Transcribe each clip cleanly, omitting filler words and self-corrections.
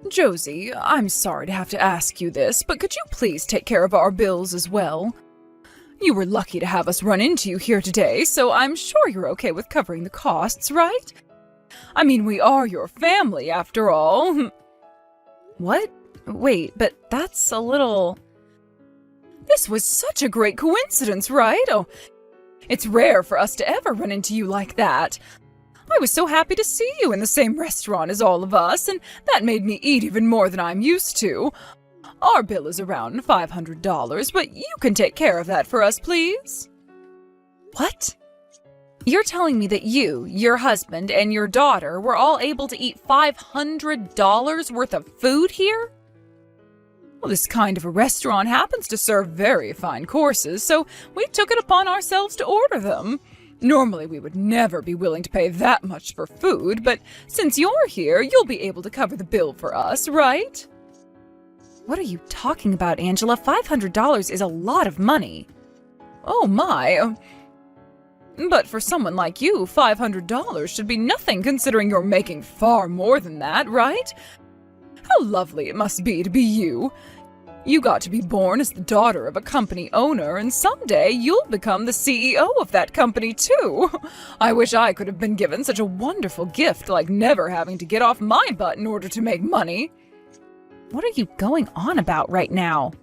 Josie, I'm sorry to have to ask you this, but could you please take care of our bills as well? You were lucky to have us run into you here today, so I'm sure you're okay with covering the costs, right? I mean, we are your family, after all. What? Wait, but that's a little... This was such a great coincidence, right? Oh, it's rare for us to ever run into you like that. I was so happy to see you in the same restaurant as all of us, and that made me eat even more than I'm used to. Our bill is around $500, but you can take care of that for us, please. What? You're telling me that you, your husband, and your daughter were all able to eat $500 worth of food here? Well, this kind of a restaurant happens to serve very fine courses, so we took it upon ourselves to order them. Normally, we would never be willing to pay that much for food, but since you're here, you'll be able to cover the bill for us, right? What are you talking about, Angela? $500 is a lot of money. Oh my. But for someone like you, $500 should be nothing considering you're making far more than that, right? How lovely it must be to be you. You got to be born as the daughter of a company owner, and someday you'll become the CEO of that company too. I wish I could have been given such a wonderful gift like never having to get off my butt in order to make money. What are you going on about right now?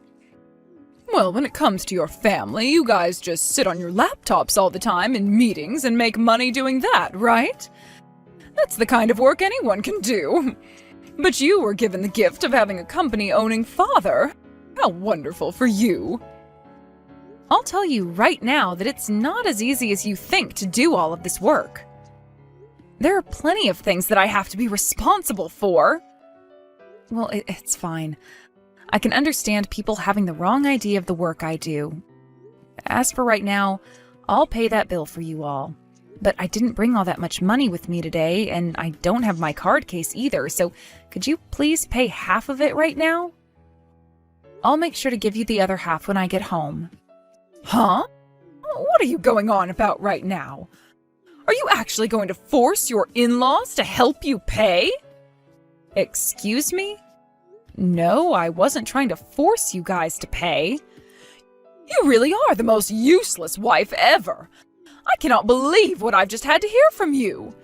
Well, when it comes to your family, you guys just sit on your laptops all the time in meetings and make money doing that, right? That's the kind of work anyone can do. But you were given the gift of having a company-owning father. How wonderful for you. I'll tell you right now that it's not as easy as you think to do all of this work. There are plenty of things that I have to be responsible for. Well, it's fine. I can understand people having the wrong idea of the work I do. As for right now, I'll pay that bill for you all. But I didn't bring all that much money with me today, and I don't have my card case either, so could you please pay half of it right now? I'll make sure to give you the other half when I get home. Huh? What are you going on about right now? Are you actually going to force your in-laws to help you pay? Excuse me? No, I wasn't trying to force you guys to pay. You really are the most useless wife ever. I cannot believe what I've just had to hear from you.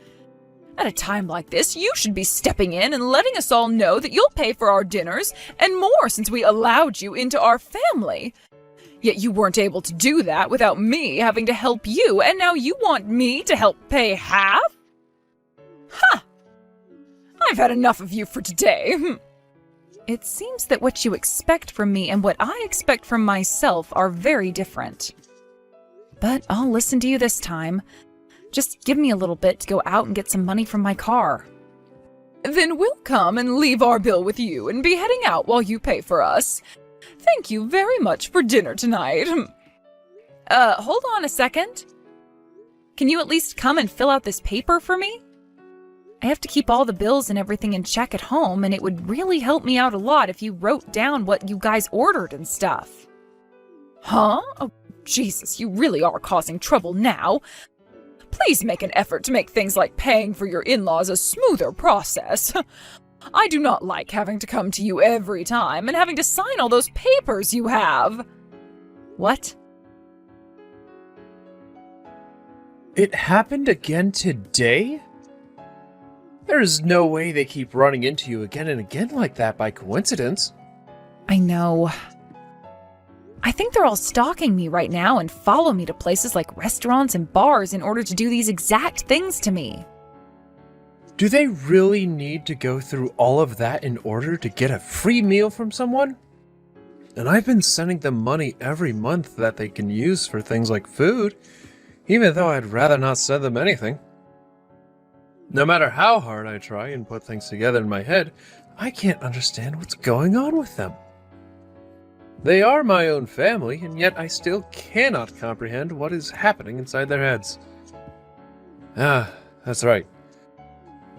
At a time like this, you should be stepping in and letting us all know that you'll pay for our dinners and more since we allowed you into our family. Yet you weren't able to do that without me having to help you, and now you want me to help pay half? Huh! I've had enough of you for today. It seems that what you expect from me and what I expect from myself are very different. But I'll listen to you this time. Just give me a little bit to go out and get some money from my car. Then we'll come and leave our bill with you and be heading out while you pay for us. Thank you very much for dinner tonight. Hold on a second. Can you at least come and fill out this paper for me? I have to keep all the bills and everything in check at home, and it would really help me out a lot if you wrote down what you guys ordered and stuff. Huh? Oh, Jesus, you really are causing trouble now. Please make an effort to make things like paying for your in-laws a smoother process. I do not like having to come to you every time and having to sign all those papers you have. What? It happened again today? There is no way they keep running into you again and again like that by coincidence. I know. I think they're all stalking me right now and follow me to places like restaurants and bars in order to do these exact things to me. Do they really need to go through all of that in order to get a free meal from someone? And I've been sending them money every month that they can use for things like food, even though I'd rather not send them anything. No matter how hard I try and put things together in my head, I can't understand what's going on with them. They are my own family, and yet I still cannot comprehend what is happening inside their heads. Ah, that's right.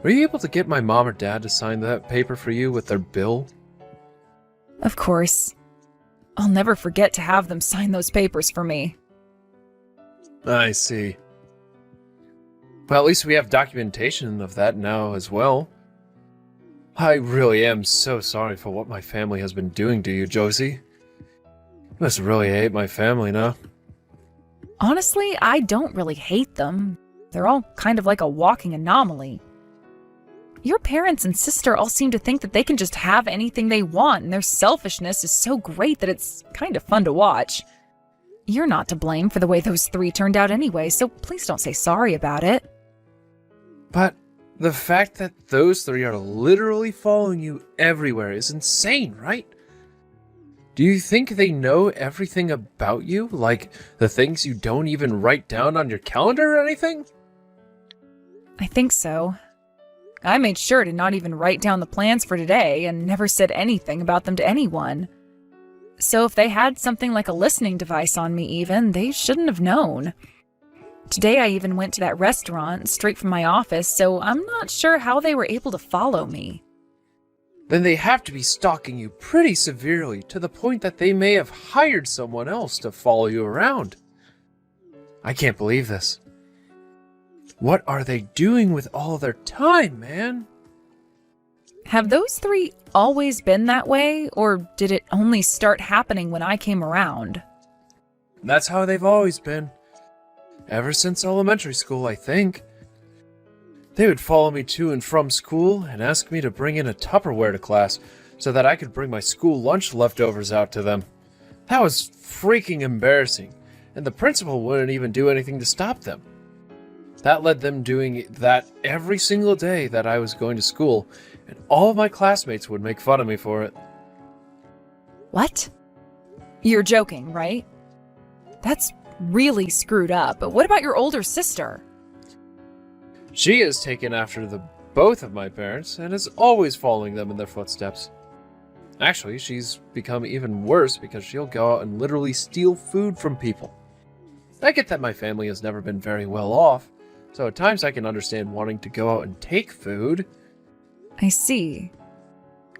Were you able to get my mom or dad to sign that paper for you with their bill? Of course. I'll never forget to have them sign those papers for me. I see. Well, at least we have documentation of that now as well. I really am so sorry for what my family has been doing to you, Josie. You must really hate my family now. Honestly, I don't really hate them. They're all kind of like a walking anomaly. Your parents and sister all seem to think that they can just have anything they want, and their selfishness is so great that it's kind of fun to watch. You're not to blame for the way those three turned out anyway, so please don't say sorry about it. But the fact that those three are literally following you everywhere is insane, right? Do you think they know everything about you? Like the things you don't even write down on your calendar or anything? I think so. I made sure to not even write down the plans for today and never said anything about them to anyone. So if they had something like a listening device on me even, they shouldn't have known. Today I even went to that restaurant straight from my office, so I'm not sure how they were able to follow me. Then they have to be stalking you pretty severely to the point that they may have hired someone else to follow you around. I can't believe this. What are they doing with all their time, man? Have those three always been that way, or did it only start happening when I came around? That's how they've always been. Ever since elementary school, I think. They would follow me to and from school and ask me to bring in a Tupperware to class so that I could bring my school lunch leftovers out to them. That was freaking embarrassing, and the principal wouldn't even do anything to stop them. That led them doing that every single day that I was going to school, and all of my classmates would make fun of me for it. What? You're joking, right? That's really screwed up, but what about your older sister? She has taken after both of my parents and is always following them in their footsteps. Actually, she's become even worse because she'll go out and literally steal food from people. I get that my family has never been very well off, so at times I can understand wanting to go out and take food. I see.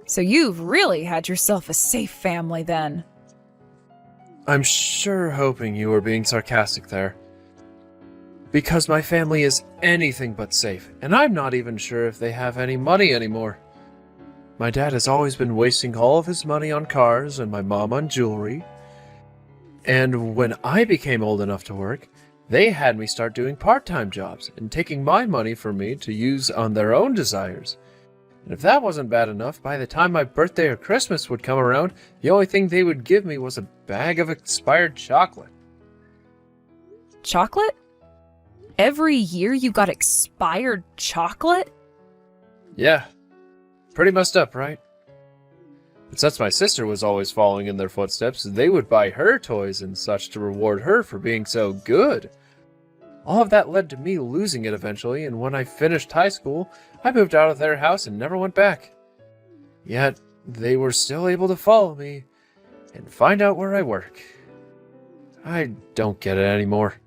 So you've really had yourself a safe family then. I'm sure hoping you were being sarcastic there. Because my family is anything but safe, and I'm not even sure if they have any money anymore. My dad has always been wasting all of his money on cars and my mom on jewelry. And when I became old enough to work, they had me start doing part-time jobs and taking my money for me to use on their own desires. And if that wasn't bad enough, by the time my birthday or Christmas would come around, the only thing they would give me was a bag of expired chocolate. Chocolate? Every year you got expired chocolate? Yeah. Pretty messed up, right? But since my sister was always following in their footsteps, they would buy her toys and such to reward her for being so good. All of that led to me losing it eventually, and when I finished high school, I moved out of their house and never went back. Yet, they were still able to follow me and find out where I work. I don't get it anymore.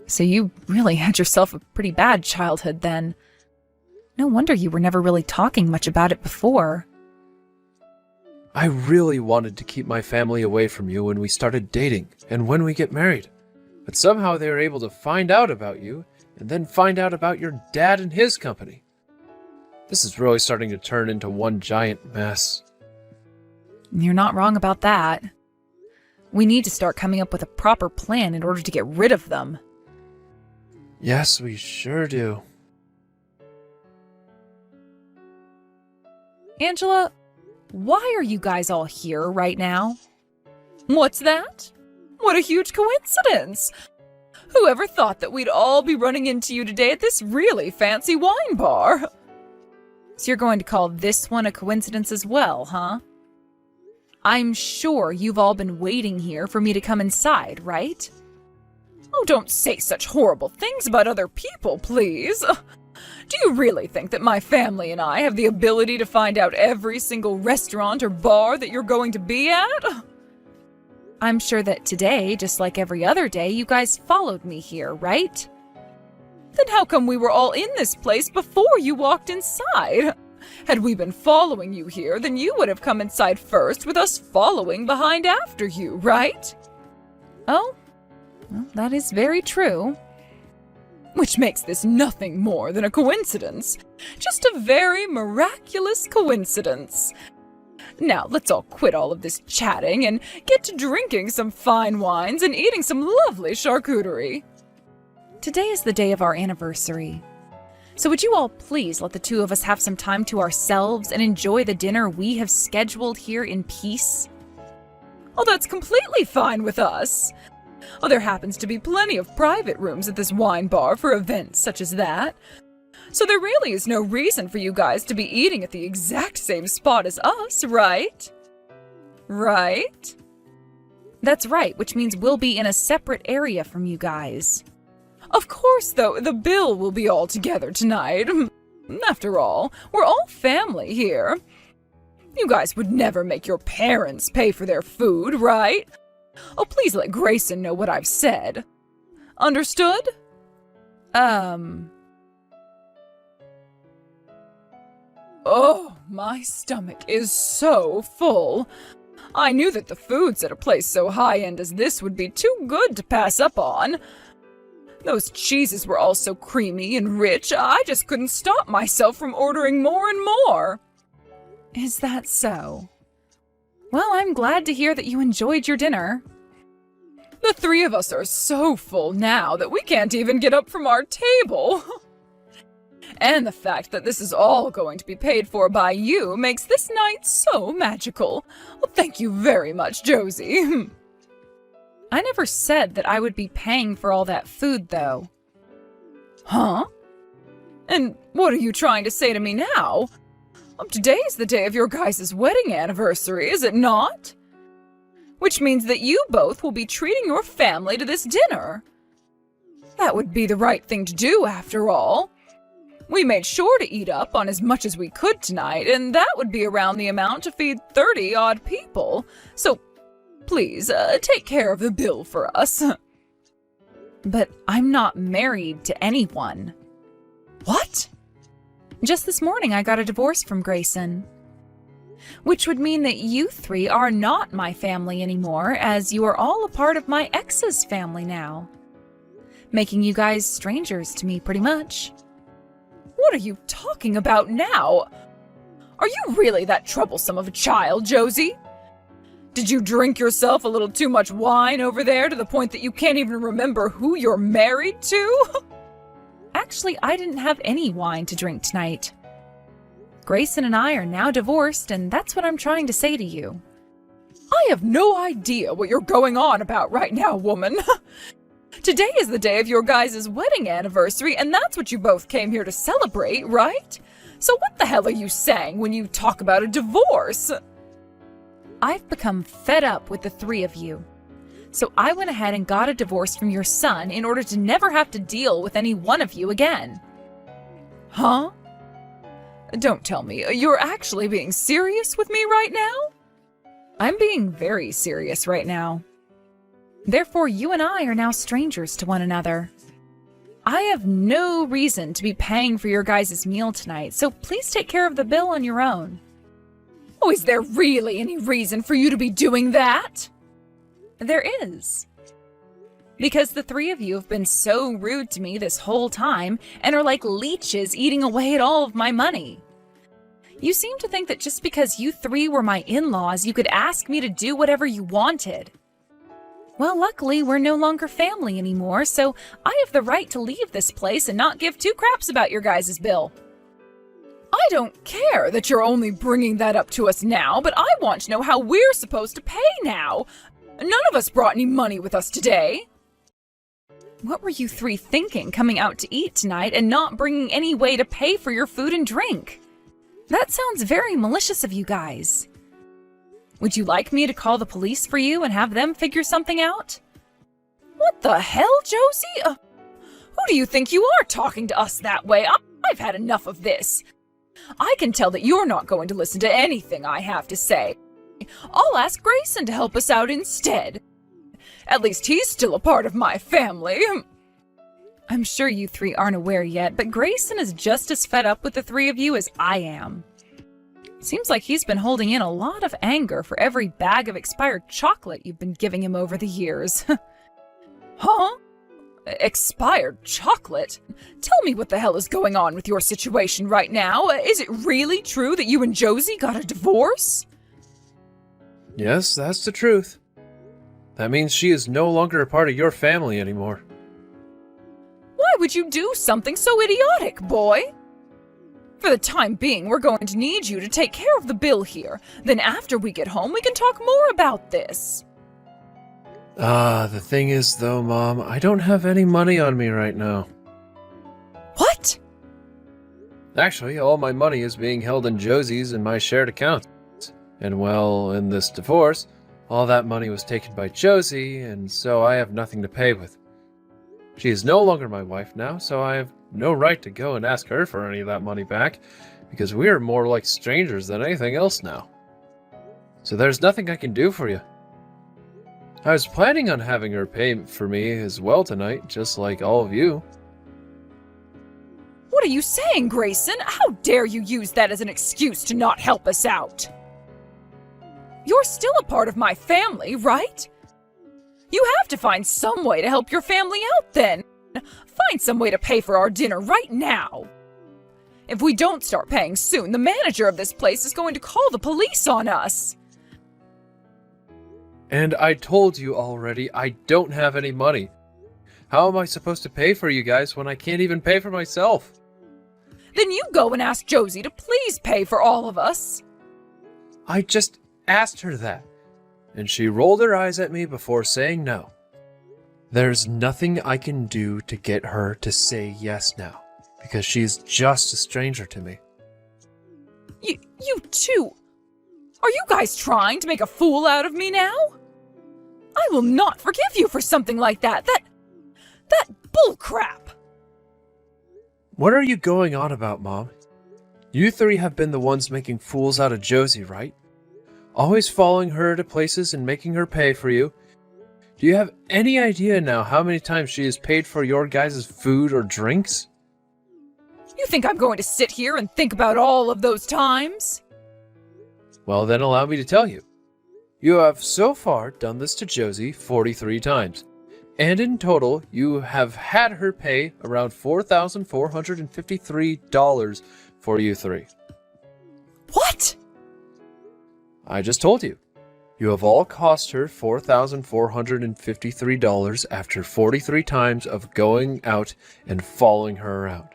So you really had yourself a pretty bad childhood then. No wonder you were never really talking much about it before. I really wanted to keep my family away from you when we started dating and when we get married. But somehow they were able to find out about you and then find out about your dad and his company. This is really starting to turn into one giant mess. You're not wrong about that. We need to start coming up with a proper plan in order to get rid of them. Yes, we sure do. Angela, why are you guys all here right now? What's that? What a huge coincidence! Whoever thought that we'd all be running into you today at this really fancy wine bar? So you're going to call this one a coincidence as well, huh? I'm sure you've all been waiting here for me to come inside, right? Oh, don't say such horrible things about other people, please. Do you really think that my family and I have the ability to find out every single restaurant or bar that you're going to be at? I'm sure that today, just like every other day, you guys followed me here, right? Then how come we were all in this place before you walked inside? Had we been following you here, then you would have come inside first with us following behind after you, right? Oh, well, that is very true. which makes this nothing more than a coincidence. Just a very miraculous coincidence. Now, let's all quit all of this chatting and get to drinking some fine wines and eating some lovely charcuterie. Today is the day of our anniversary. So would you all please let the two of us have some time to ourselves and enjoy the dinner we have scheduled here in peace? Oh, that's completely fine with us. Oh, there happens to be plenty of private rooms at this wine bar for events such as that. So there really is no reason for you guys to be eating at the exact same spot as us, right? Right? That's right, which means we'll be in a separate area from you guys. Of course, though, the bill will be all together tonight. After all, we're all family here. You guys would never make your parents pay for their food, right? Oh, please let Grayson know what I've said. Understood? Oh, my stomach is so full. I knew that the foods at a place so high-end as this would be too good to pass up on. Those cheeses were all so creamy and rich, I just couldn't stop myself from ordering more and more. Is that so? Well, I'm glad to hear that you enjoyed your dinner. The three of us are so full now that we can't even get up from our table. And the fact that this is all going to be paid for by you makes this night so magical. Well, thank you very much, Josie. I never said that I would be paying for all that food, though. Huh? And what are you trying to say to me now? Today is the day of your guys' wedding anniversary, is it not? Which means that you both will be treating your family to this dinner. That would be the right thing to do, after all. We made sure to eat up on as much as we could tonight, and that would be around the amount to feed 30-odd people. So please, take care of the bill for us. But I'm not married to anyone. What? Just this morning I got a divorce from Grayson. Which would mean that you three are not my family anymore, as you are all a part of my ex's family now. Making you guys strangers to me, pretty much. What are you talking about now? Are you really that troublesome of a child, Josie? Did you drink yourself a little too much wine over there to the point that you can't even remember who you're married to? Actually, I didn't have any wine to drink tonight. Grayson and I are now divorced, and that's what I'm trying to say to you. I have no idea what you're going on about right now, woman. Today is the day of your guys' wedding anniversary, and that's what you both came here to celebrate, right? So what the hell are you saying when you talk about a divorce? I've become fed up with the three of you. So I went ahead and got a divorce from your son in order to never have to deal with any one of you again. Huh? Don't tell me, you're actually being serious with me right now? I'm being very serious right now. Therefore, you and I are now strangers to one another. I have no reason to be paying for your guys' meal tonight, so please take care of the bill on your own. Oh, is there really any reason for you to be doing that? There is. Because the three of you have been so rude to me this whole time and are like leeches eating away at all of my money. You seem to think that just because you three were my in-laws, you could ask me to do whatever you wanted. Well, luckily, we're no longer family anymore, so I have the right to leave this place and not give two craps about your guys' bill. I don't care that you're only bringing that up to us now, but I want to know how we're supposed to pay now. None of us brought any money with us today. What were you three thinking coming out to eat tonight and not bringing any way to pay for your food and drink? That sounds very malicious of you guys. Would you like me to call the police for you and have them figure something out? What the hell, Josie? Who do you think you are talking to us that way? I've had enough of this. I can tell that you're not going to listen to anything I have to say. I'll ask Grayson to help us out instead. At least he's still a part of my family. I'm sure you three aren't aware yet, but Grayson is just as fed up with the three of you as I am. Seems like he's been holding in a lot of anger for every bag of expired chocolate you've been giving him over the years. Huh? Expired chocolate? Tell me what the hell is going on with your situation right now. Is it really true that you and Josie got a divorce? Yes, that's the truth. That means she is no longer a part of your family anymore. Why would you do something so idiotic, boy? For the time being, we're going to need you to take care of the bill here. Then after we get home, we can talk more about this. The thing is though, Mom, I don't have any money on me right now. What? Actually, all my money is being held in Josie's and my shared accounts. And well, in this divorce, all that money was taken by Josie, and so I have nothing to pay with. She is no longer my wife now, so I have no right to go and ask her for any of that money back, because we are more like strangers than anything else now. So there's nothing I can do for you. I was planning on having her pay for me as well tonight, just like all of you. What are you saying, Grayson? How dare you use that as an excuse to not help us out? You're still a part of my family, right? You have to find some way to help your family out then. Find some way to pay for our dinner right now. If we don't start paying soon, the manager of this place is going to call the police on us. And I told you already, I don't have any money. How am I supposed to pay for you guys when I can't even pay for myself? Then you go and ask Josie to please pay for all of us. I just asked her that, and she rolled her eyes at me before saying no. There's nothing I can do to get her to say yes now, because she's just a stranger to me. You two, are you guys trying to make a fool out of me now? I will not forgive you for something like that. That bullcrap. What are you going on about, Mom? You three have been the ones making fools out of Josie, right? Always following her to places and making her pay for you. Do you have any idea now how many times she has paid for your guys' food or drinks? You think I'm going to sit here and think about all of those times? Well, then allow me to tell you. You have so far done this to Josie 43 times. And in total, you have had her pay around $4,453 for you three. What? I just told you. You have all cost her $4,453 after 43 times of going out and following her around.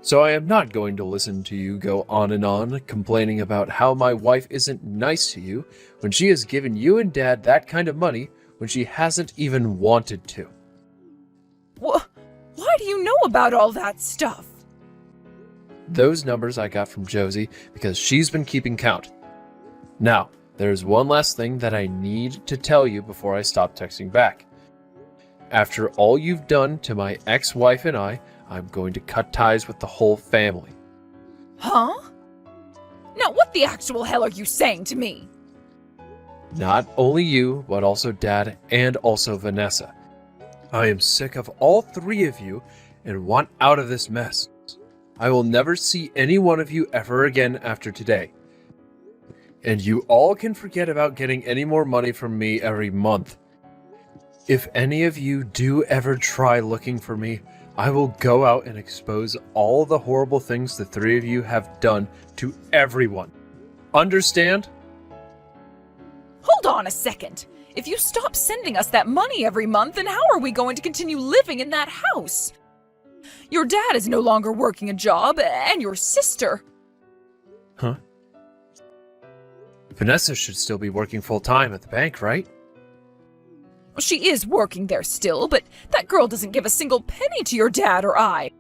So I am not going to listen to you go on and on complaining about how my wife isn't nice to you when she has given you and Dad that kind of money when she hasn't even wanted to. Why do you know about all that stuff? Those numbers I got from Josie because she's been keeping count. Now, there's one last thing that I need to tell you before I stop texting back. After all you've done to my ex-wife and I'm going to cut ties with the whole family. Huh? Now what the actual hell are you saying to me? Not only you, but also Dad and also Vanessa. I am sick of all three of you and want out of this mess. I will never see any one of you ever again after today. And you all can forget about getting any more money from me every month. If any of you do ever try looking for me, I will go out and expose all the horrible things the three of you have done to everyone. Understand? Hold on a second. If you stop sending us that money every month, then how are we going to continue living in that house? Your dad is no longer working a job, and your sister... Huh? Vanessa should still be working full-time at the bank, right? She is working there still, but that girl doesn't give a single penny to your dad or I.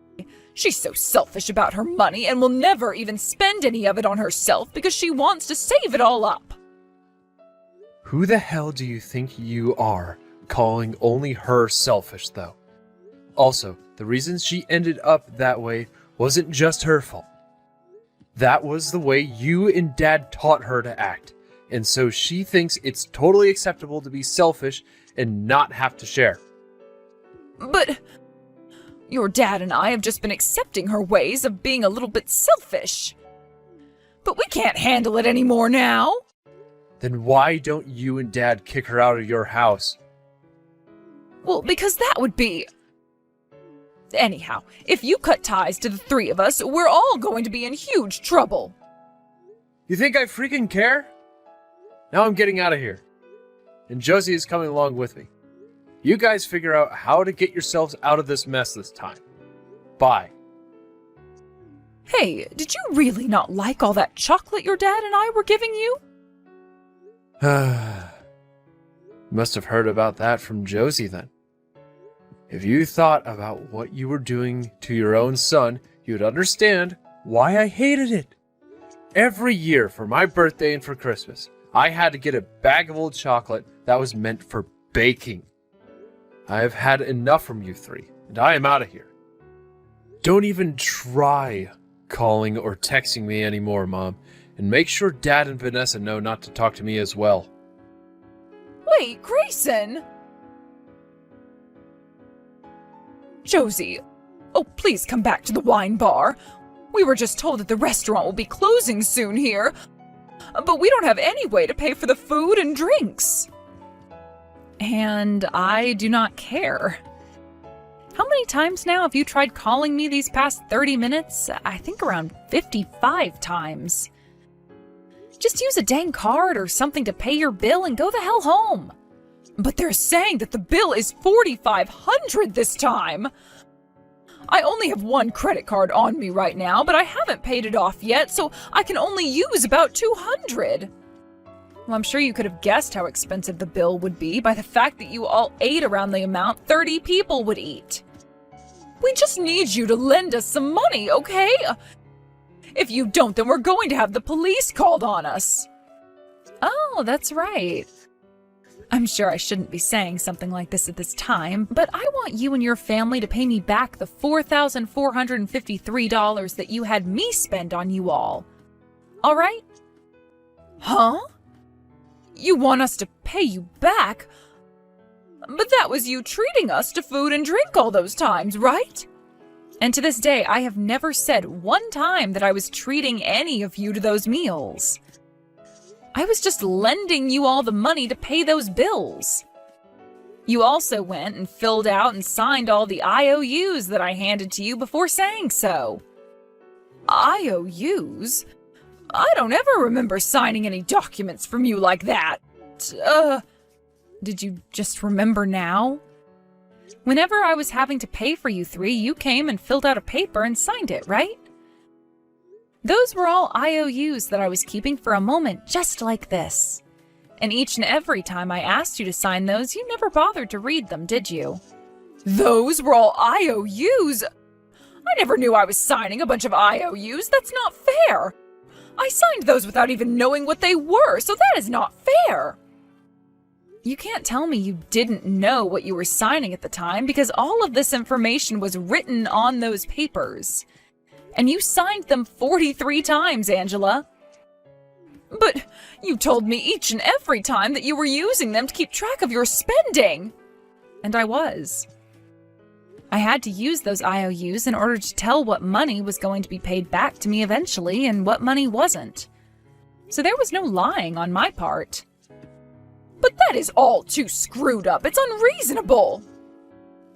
She's so selfish about her money and will never even spend any of it on herself because she wants to save it all up. Who the hell do you think you are, calling only her selfish, though? Also, the reason she ended up that way wasn't just her fault. That was the way you and Dad taught her to act, and so she thinks it's totally acceptable to be selfish and not have to share. But your dad and I have just been accepting her ways of being a little bit selfish. But we can't handle it anymore now. Then why don't you and Dad kick her out of your house? Well, because that would be... Anyhow, if you cut ties to the three of us, we're all going to be in huge trouble. You think I freaking care? Now I'm getting out of here. And Josie is coming along with me. You guys figure out how to get yourselves out of this mess this time. Bye. Hey, did you really not like all that chocolate your dad and I were giving you? Must have heard about that from Josie then. If you thought about what you were doing to your own son, you'd understand why I hated it. Every year for my birthday and for Christmas, I had to get a bag of old chocolate that was meant for baking. I have had enough from you three, and I am out of here. Don't even try calling or texting me anymore, Mom, and make sure Dad and Vanessa know not to talk to me as well. Wait, Grayson! Josie, oh, please come back to the wine bar. We were just told that the restaurant will be closing soon here, but we don't have any way to pay for the food and drinks. And I do not care. How many times now have you tried calling me these past 30 minutes? I think around 55 times. Just use a dang card or something to pay your bill and go the hell home. But they're saying that the bill is $4,500 this time. I only have one credit card on me right now, but I haven't paid it off yet, so I can only use about $200. Well, I'm sure you could have guessed how expensive the bill would be by the fact that you all ate around the amount 30 people would eat. We just need you to lend us some money, okay? If you don't, then we're going to have the police called on us. Oh, that's right. I'm sure I shouldn't be saying something like this at this time, but I want you and your family to pay me back the $4,453 that you had me spend on you all. All right? Huh? You want us to pay you back? But that was you treating us to food and drink all those times, right? And to this day, I have never said one time that I was treating any of you to those meals. I was just lending you all the money to pay those bills. You also went and filled out and signed all the IOUs that I handed to you before saying so. IOUs? I don't ever remember signing any documents from you like that. Did you just remember now? Whenever I was having to pay for you three, you came and filled out a paper and signed it, right? Those were all IOUs that I was keeping for a moment just like this. And each and every time I asked you to sign those, you never bothered to read them, did you? Those were all IOUs? I never knew I was signing a bunch of IOUs. That's not fair. I signed those without even knowing what they were, so that is not fair. You can't tell me you didn't know what you were signing at the time because all of this information was written on those papers. And you signed them 43 times, Angela. But you told me each and every time that you were using them to keep track of your spending. And I was. I had to use those IOUs in order to tell what money was going to be paid back to me eventually and what money wasn't. So there was no lying on my part. But that is all too screwed up. It's unreasonable.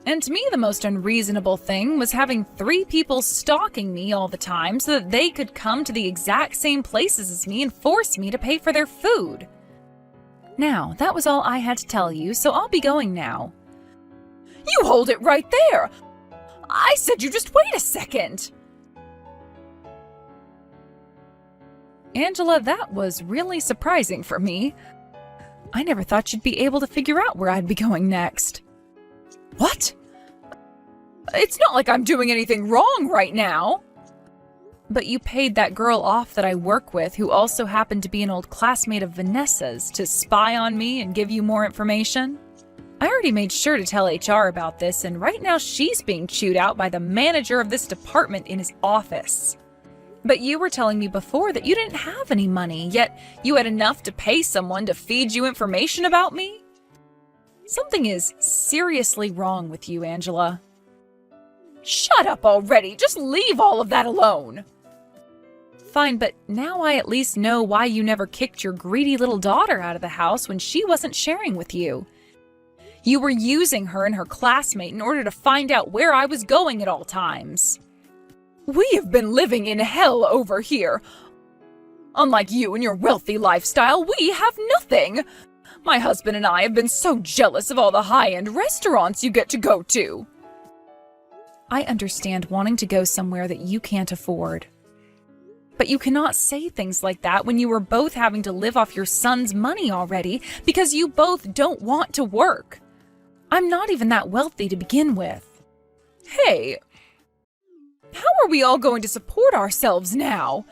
And to me, the most unreasonable thing was having 3 people stalking me all the time so that they could come to the exact same places as me and force me to pay for their food. Now, that was all I had to tell you, so I'll be going now. You hold it right there! I said you just wait a second! Angela, that was really surprising for me. I never thought you'd be able to figure out where I'd be going next. What? It's not like I'm doing anything wrong right now. But you paid that girl off that I work with, who also happened to be an old classmate of Vanessa's, to spy on me and give you more information. I already made sure to tell HR about this, and right now she's being chewed out by the manager of this department in his office. But you were telling me before that you didn't have any money, yet you had enough to pay someone to feed you information about me? Something is seriously wrong with you, Angela. Shut up already! Just leave all of that alone! Fine, but now I at least know why you never kicked your greedy little daughter out of the house when she wasn't sharing with you. You were using her and her classmate in order to find out where I was going at all times. We have been living in hell over here. Unlike you and your wealthy lifestyle, we have nothing. My husband and I have been so jealous of all the high-end restaurants you get to go to. I understand wanting to go somewhere that you can't afford. But you cannot say things like that when you are both having to live off your son's money already because you both don't want to work. I'm not even that wealthy to begin with. Hey, how are we all going to support ourselves now?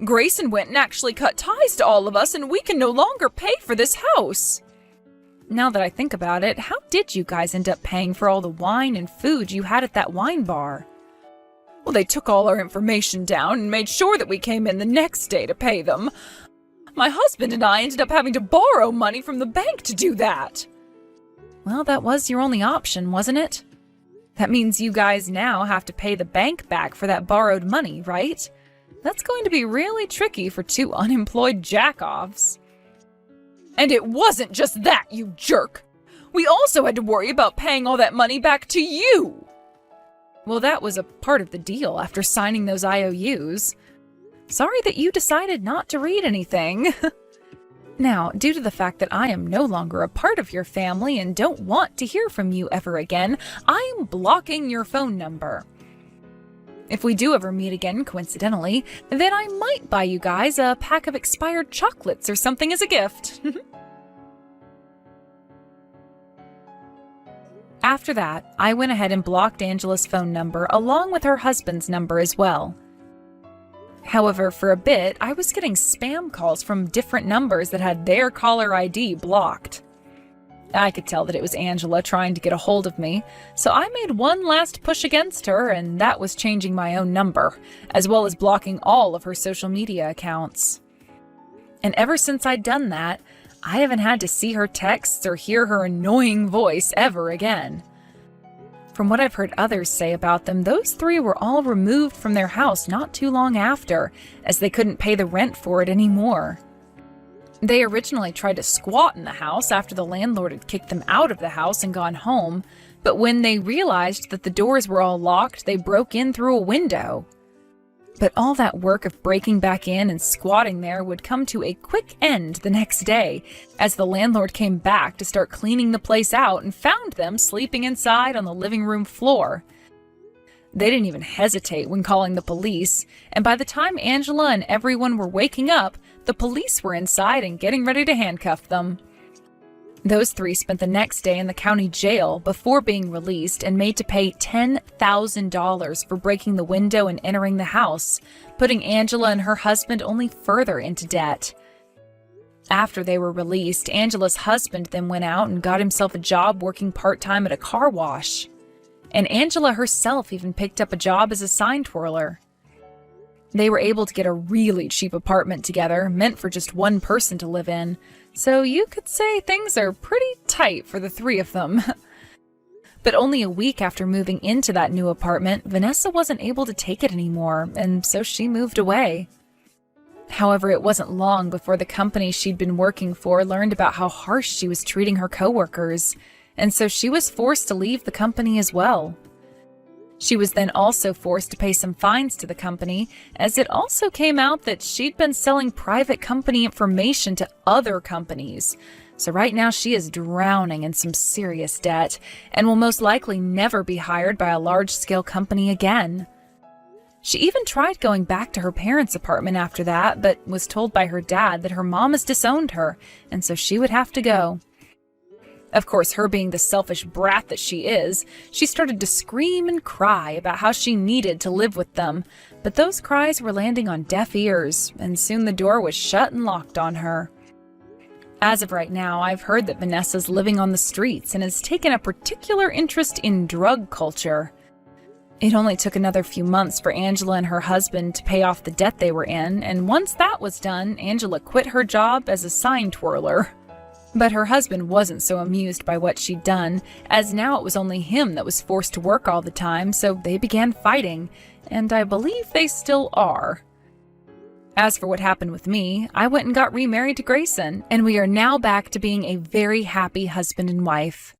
Grayson went and actually cut ties to all of us, and we can no longer pay for this house. Now that I think about it, how did you guys end up paying for all the wine and food you had at that wine bar? Well, they took all our information down and made sure that we came in the next day to pay them. My husband and I ended up having to borrow money from the bank to do that. Well, that was your only option, wasn't it? That means you guys now have to pay the bank back for that borrowed money, right? That's going to be really tricky for two unemployed jack-offs. And it wasn't just that, you jerk! We also had to worry about paying all that money back to you! Well, that was a part of the deal after signing those IOUs. Sorry that you decided not to read anything. Now, due to the fact that I am no longer a part of your family and don't want to hear from you ever again, I am blocking your phone number. If we do ever meet again, coincidentally, then I might buy you guys a pack of expired chocolates or something as a gift. After that, I went ahead and blocked Angela's phone number along with her husband's number as well. However, for a bit, I was getting spam calls from different numbers that had their caller ID blocked. I could tell that it was Angela trying to get a hold of me, so I made one last push against her, and that was changing my own number, as well as blocking all of her social media accounts. And ever since I'd done that, I haven't had to see her texts or hear her annoying voice ever again. From what I've heard others say about them, those three were all removed from their house not too long after, as they couldn't pay the rent for it anymore. They originally tried to squat in the house after the landlord had kicked them out of the house and gone home, but when they realized that the doors were all locked, they broke in through a window. But all that work of breaking back in and squatting there would come to a quick end the next day, as the landlord came back to start cleaning the place out and found them sleeping inside on the living room floor. They didn't even hesitate when calling the police, and by the time Angela and everyone were waking up, the police were inside and getting ready to handcuff them. Those three spent the next day in the county jail before being released and made to pay $10,000 for breaking the window and entering the house, putting Angela and her husband only further into debt. After they were released, Angela's husband then went out and got himself a job working part-time at a car wash. And Angela herself even picked up a job as a sign twirler. They were able to get a really cheap apartment together, meant for just one person to live in, so you could say things are pretty tight for the three of them. But only a week after moving into that new apartment, Vanessa wasn't able to take it anymore, and so she moved away. However, it wasn't long before the company she'd been working for learned about how harsh she was treating her coworkers, and so she was forced to leave the company as well. She was then also forced to pay some fines to the company, as it also came out that she'd been selling private company information to other companies. So right now she is drowning in some serious debt, and will most likely never be hired by a large-scale company again. She even tried going back to her parents' apartment after that, but was told by her dad that her mom has disowned her, and so she would have to go. Of course, her being the selfish brat that she is, she started to scream and cry about how she needed to live with them, but those cries were landing on deaf ears, and soon the door was shut and locked on her. As of right now, I've heard that Vanessa's living on the streets and has taken a particular interest in drug culture. It only took another few months for Angela and her husband to pay off the debt they were in, and once that was done, Angela quit her job as a sign twirler. But her husband wasn't so amused by what she'd done, as now it was only him that was forced to work all the time, so they began fighting, and I believe they still are. As for what happened with me, I went and got remarried to Grayson, and we are now back to being a very happy husband and wife.